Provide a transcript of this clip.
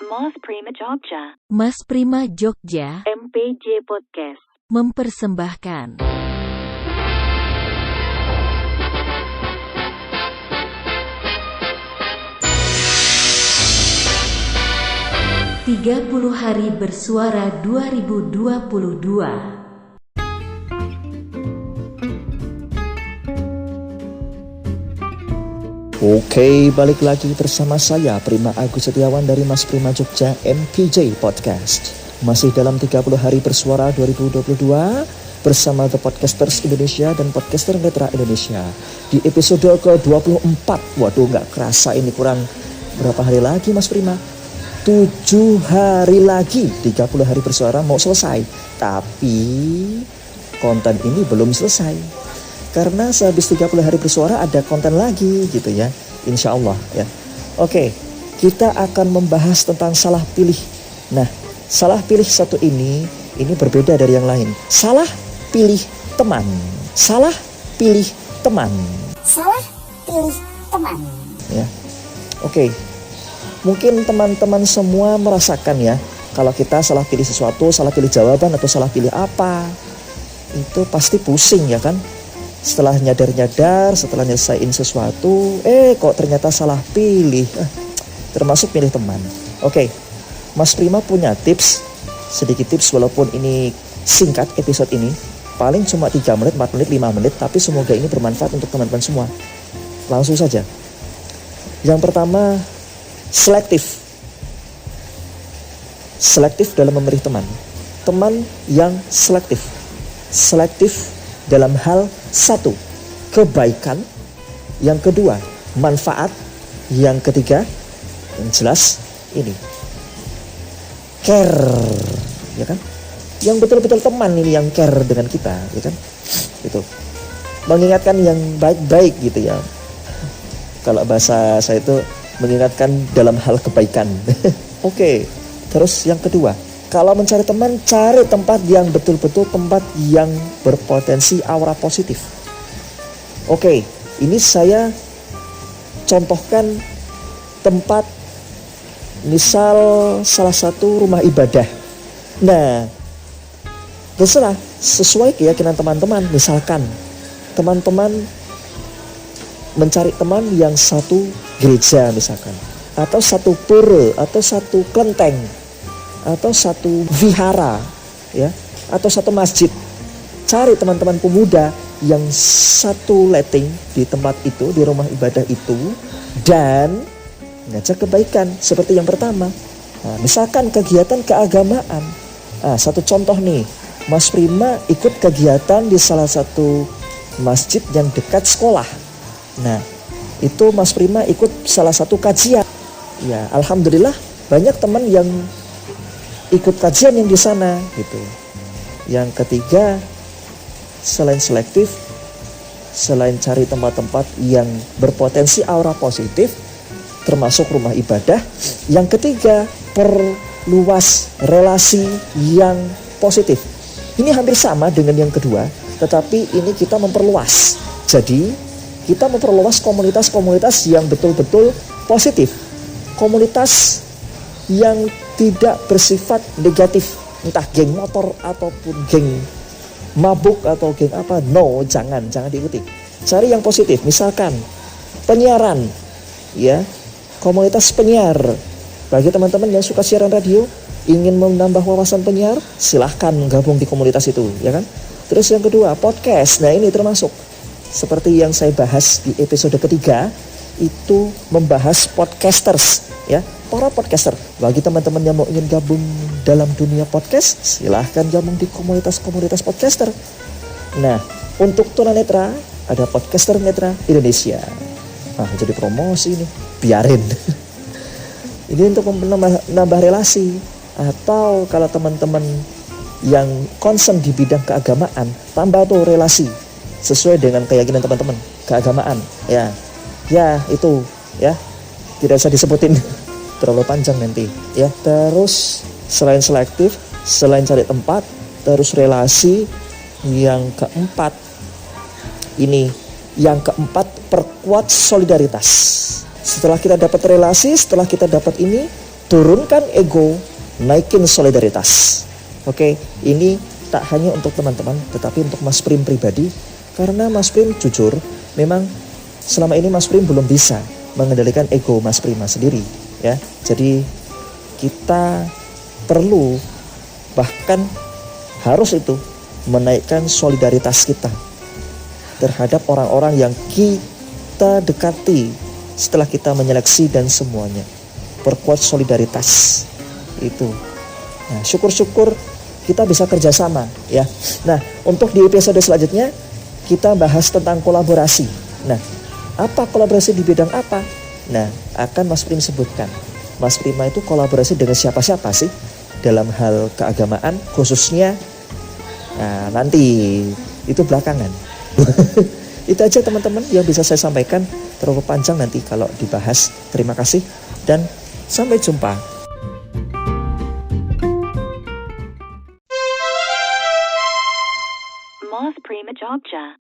Mas Prima Jogja. Mas Prima Jogja MPJ Podcast mempersembahkan 30 Hari Bersuara 2022. Oke, balik lagi bersama saya Prima Agus Setiawan dari Mas Prima Jogja MPJ Podcast. Masih dalam 30 Hari Bersuara 2022 bersama The Podcasters Indonesia dan Podcaster Netra Indonesia. Di episode ke-24, waduh gak kerasa ini kurang berapa hari lagi Mas Prima? 7 hari lagi 30 Hari Bersuara mau selesai. Tapi konten ini belum selesai. Karena sehabis 30 hari bersuara ada konten lagi gitu ya, insya Allah ya. Oke, kita akan membahas tentang salah pilih. Nah, salah pilih satu ini berbeda dari yang lain. Salah pilih teman. Salah pilih teman. Salah pilih teman. Ya, oke. Mungkin teman-teman semua merasakan ya, kalau kita salah pilih sesuatu, salah pilih jawaban atau salah pilih apa, itu pasti pusing ya kan. Setelah nyadar-nyadar, setelah nyelesain sesuatu, kok ternyata salah pilih. Termasuk pilih teman. Oke, Mas Prima punya tips, sedikit tips walaupun ini singkat episode ini. Paling cuma 3 menit, 4 menit, 5 menit, tapi semoga ini bermanfaat untuk teman-teman semua. Langsung saja. Yang pertama, selektif. Selektif dalam memilih teman. Teman yang selektif. Selektif dalam hal satu, kebaikan. Yang kedua, manfaat. Yang ketiga, yang jelas ini, care, ya kan? Yang betul-betul teman ini yang care dengan kita, ya kan? Itu mengingatkan yang baik-baik gitu ya. Kalau bahasa saya itu mengingatkan dalam hal kebaikan. Oke, terus yang kedua, kalau mencari teman, cari tempat yang betul-betul tempat yang berpotensi aura positif. Oke, ini saya contohkan tempat, misal salah satu rumah ibadah. Nah, terserah, sesuai keyakinan teman-teman. Misalkan teman-teman mencari teman yang satu gereja misalkan, atau satu pura, atau satu kelenteng, atau satu vihara ya, atau satu masjid. Cari teman-teman pemuda yang satu letting di tempat itu, di rumah ibadah itu, dan ngajak kebaikan seperti yang pertama. Nah, misalkan kegiatan keagamaan. Satu contoh nih, Mas Prima ikut kegiatan di salah satu masjid yang dekat sekolah. Nah, itu Mas Prima ikut salah satu kajian. Ya, alhamdulillah banyak teman yang ikut kajian yang di sana gitu. Yang ketiga, selain selektif, selain cari tempat-tempat yang berpotensi aura positif, termasuk rumah ibadah, yang ketiga, perluas relasi yang positif. Ini hampir sama dengan yang kedua, tetapi ini kita memperluas. Jadi, kita memperluas komunitas-komunitas yang betul-betul positif. Komunitas yang tidak bersifat negatif, entah geng motor ataupun geng mabuk atau geng apa. No, jangan diikuti. Cari yang positif. Misalkan penyiaran, ya, komunitas penyiar. Bagi teman-teman yang suka siaran radio, ingin menambah wawasan penyiar, silahkan gabung di komunitas itu, ya kan? Terus yang kedua, podcast. Nah, ini termasuk seperti yang saya bahas di episode ketiga, itu membahas podcasters, ya. Para podcaster, bagi teman-teman yang mau ingin gabung dalam dunia podcast, silahkan gabung di komunitas-komunitas podcaster. Nah, untuk tunanetra, ada Podcaster Netra Indonesia. Jadi promosi nih, biarin. Ini untuk menambah relasi. Atau kalau teman-teman yang concern di bidang keagamaan, tambah tuh relasi sesuai dengan keyakinan teman-teman keagamaan. Ya itu ya, tidak usah disebutin. Terlalu panjang nanti ya. Terus selain selektif, selain cari tempat, terus relasi. Yang keempat, perkuat solidaritas. Setelah kita dapat relasi, setelah kita dapat ini, turunkan ego, naikin solidaritas. Oke, ini tak hanya untuk teman-teman, tetapi untuk Mas Prim pribadi. Karena Mas Prim jujur, memang selama ini Mas Prim belum bisa mengendalikan ego Mas Prima sendiri, ya. Jadi kita perlu, bahkan harus itu, menaikkan solidaritas kita terhadap orang-orang yang kita dekati setelah kita menyeleksi dan semuanya. Perkuat solidaritas itu. Nah, syukur-syukur kita bisa kerjasama, ya. Nah, untuk di episode selanjutnya kita bahas tentang kolaborasi. Nah, apa kolaborasi di bidang apa? Nah, akan Mas Prim sebutkan. Mas Prima itu kolaborasi dengan siapa-siapa sih dalam hal keagamaan khususnya. Nah, nanti itu belakangan. Itu aja teman-teman yang bisa saya sampaikan. Terlalu panjang nanti kalau dibahas. Terima kasih dan sampai jumpa. Mas Prima Jogja.